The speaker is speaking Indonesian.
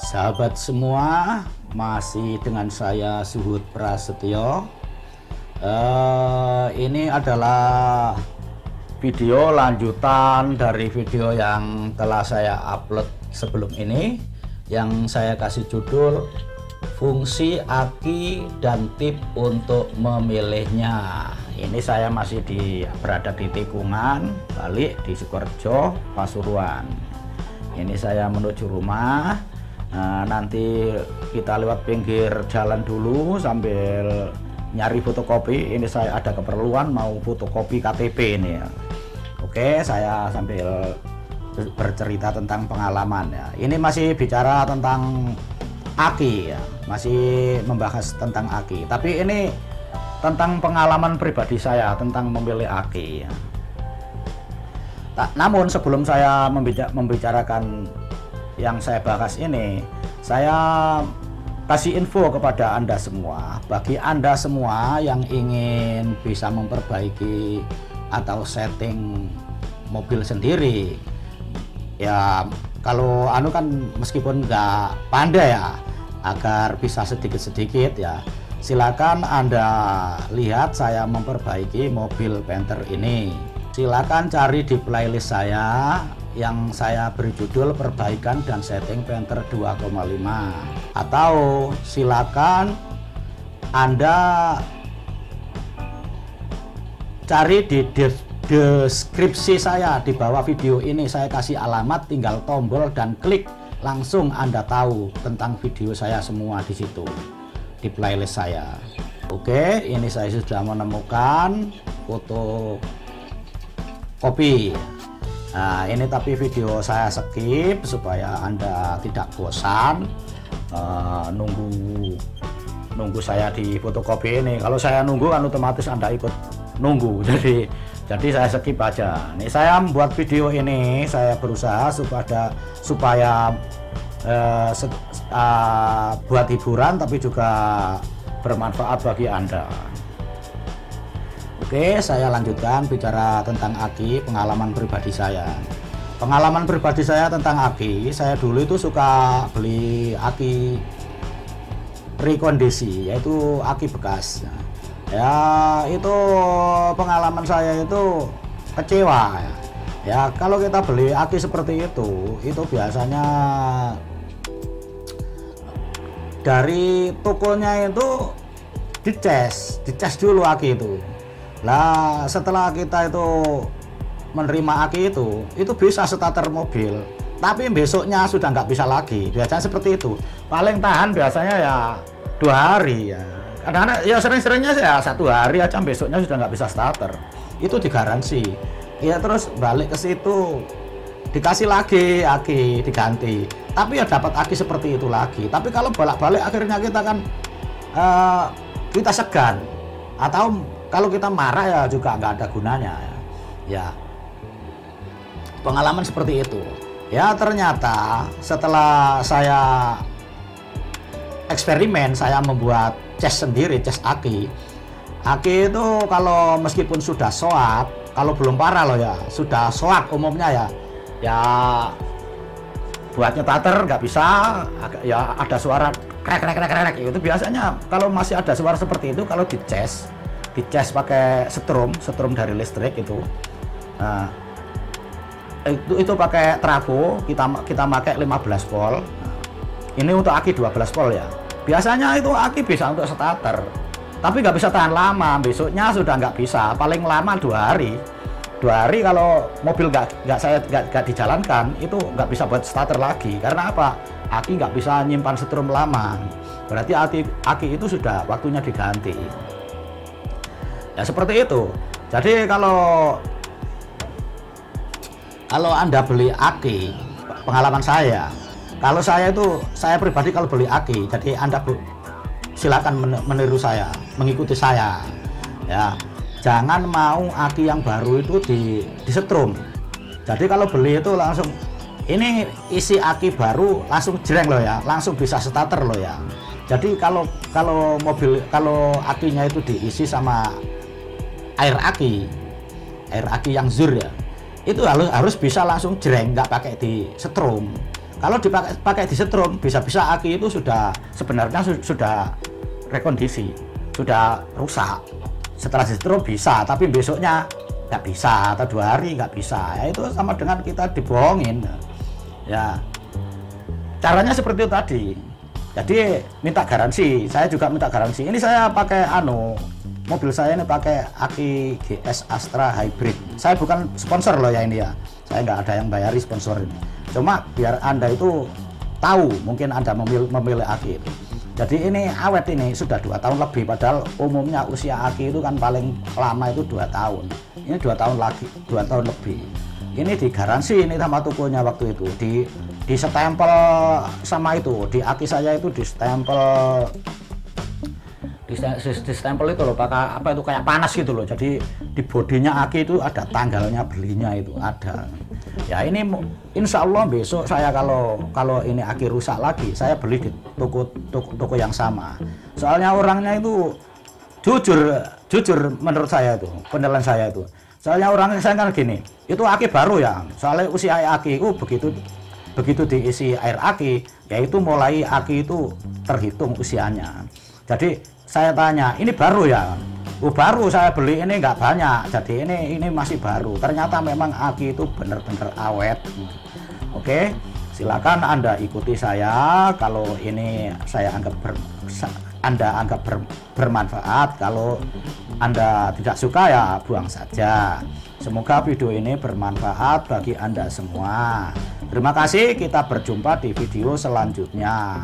Sahabat semua, masih dengan saya Suhud Prasetyo. Ini adalah video lanjutan dari video yang telah saya upload sebelum ini, yang saya kasih judul fungsi aki dan tip untuk memilihnya. Ini saya masih berada di tikungan balik di Sukorejo, Pasuruan. Ini saya menuju rumah. Nanti kita lewat pinggir jalan dulu sambil nyari fotokopi. Ini saya ada keperluan mau fotokopi KTP ini ya. Oke, saya sambil bercerita tentang pengalaman ya. Ini masih bicara tentang aki ya, masih membahas tentang aki. Tapi ini tentang pengalaman pribadi saya tentang memilih aki ya. Namun sebelum saya membicarakan yang saya bahas ini, saya kasih info kepada Anda semua. Bagi Anda semua yang ingin bisa memperbaiki atau setting mobil sendiri, ya kalau kan meskipun nggak pandai ya, agar bisa sedikit-sedikit ya, silakan Anda lihat saya memperbaiki mobil Panther ini. Silakan cari di playlist saya yang saya beri judul perbaikan dan setting Panther 2,5, atau silakan Anda cari di deskripsi saya di bawah video ini. Saya kasih alamat, tinggal tombol dan klik, langsung Anda tahu tentang video saya semua di situ di playlist saya. Oke, ini saya sudah menemukan foto kopi. Nah, ini tapi video saya skip supaya Anda tidak bosan nunggu saya di fotokopi ini. Kalau saya nunggu kan otomatis Anda ikut nunggu. Jadi saya skip aja. Ini saya membuat video ini, saya berusaha supaya buat hiburan tapi juga bermanfaat bagi Anda. Oke, saya lanjutkan bicara tentang aki, pengalaman pribadi saya. Pengalaman pribadi saya tentang aki, saya dulu itu suka beli aki rekondisi, yaitu aki bekas. Ya, itu pengalaman saya itu kecewa ya. Ya, kalau kita beli aki seperti itu biasanya dari tokonya itu dicas dulu aki itu. Lah setelah kita itu menerima aki itu bisa starter mobil, tapi besoknya sudah nggak bisa lagi. Biasanya seperti itu. Paling tahan biasanya ya 2 hari ya. Kadang-kadang ya sering-seringnya ya 1 hari aja, besoknya sudah nggak bisa starter. Itu digaransi. Ya terus balik ke situ dikasih lagi aki diganti. Tapi ya dapat aki seperti itu lagi. Tapi kalau bolak-balik akhirnya kita kan kita segan, atau kalau kita marah ya juga nggak ada gunanya ya. Pengalaman seperti itu ya. Ternyata setelah saya eksperimen, saya membuat cas sendiri, cas aki itu kalau meskipun sudah soak, kalau belum parah loh ya, sudah soak umumnya ya buatnya starter nggak bisa ya, ada suara krek itu. Biasanya kalau masih ada suara seperti itu kalau dicas pakai setrum dari listrik itu. Nah, itu pakai trafo, kita pakai 15 volt. Nah, ini untuk aki 12 volt ya. Biasanya itu aki bisa untuk starter, tapi nggak bisa tahan lama. Besoknya sudah nggak bisa, paling lama 2 hari. 2 hari kalau mobil nggak dijalankan itu nggak bisa buat starter lagi. Karena apa? Aki nggak bisa nyimpan setrum lama. Berarti aki itu sudah waktunya diganti. Ya seperti itu. Jadi kalau Anda beli aki, pengalaman saya, kalau saya pribadi kalau beli aki, jadi Anda silakan meniru saya, mengikuti saya ya. Jangan mau aki yang baru itu disetrum. Jadi kalau beli itu langsung ini isi aki baru langsung jreng loh ya, langsung bisa starter loh ya. Jadi kalau akinya itu diisi sama air aki yang zur ya, itu harus bisa langsung jreng, nggak pakai di setrum. Kalau dipakai disetrum, bisa-bisa aki itu sudah sebenarnya sudah rekondisi, sudah rusak. Setelah disetrum bisa, tapi besoknya nggak bisa, atau 2 hari nggak bisa. Ya itu sama dengan kita dibohongin. Ya, caranya seperti itu tadi. Jadi minta garansi, saya juga minta garansi. Ini saya pakai mobil saya ini pakai aki GS Astra Hybrid. Saya bukan sponsor loh ya ini ya. Saya nggak ada yang bayari sponsor ini. Cuma biar Anda itu tahu, mungkin Anda memilih aki itu. Jadi ini awet, ini sudah 2 tahun lebih, padahal umumnya usia aki itu kan paling lama itu 2 tahun. Ini 2 tahun lagi, 2 tahun lebih. Ini digaransi ini sama tokonya waktu itu, di stempel sama itu, di aki saya itu di stempel itu loh, pakai apa itu kayak panas gitu loh. Jadi di bodinya aki itu ada tanggalnya belinya, itu ada. Ya ini insya Allah besok saya kalau ini aki rusak lagi, saya beli di toko yang sama. Soalnya orangnya itu jujur menurut saya itu, penilaian saya itu. Soalnya orangnya saya kan gini, itu aki baru ya. Soalnya usia aki itu begitu diisi air aki, yaitu mulai aki itu terhitung usianya. Jadi saya tanya, ini baru ya? Oh baru, saya beli ini nggak banyak, jadi ini masih baru. Ternyata memang aki itu benar-benar awet. Oke, silakan Anda ikuti saya. Kalau ini saya anggap Anda anggap bermanfaat. Kalau Anda tidak suka ya buang saja. Semoga video ini bermanfaat bagi Anda semua. Terima kasih, kita berjumpa di video selanjutnya.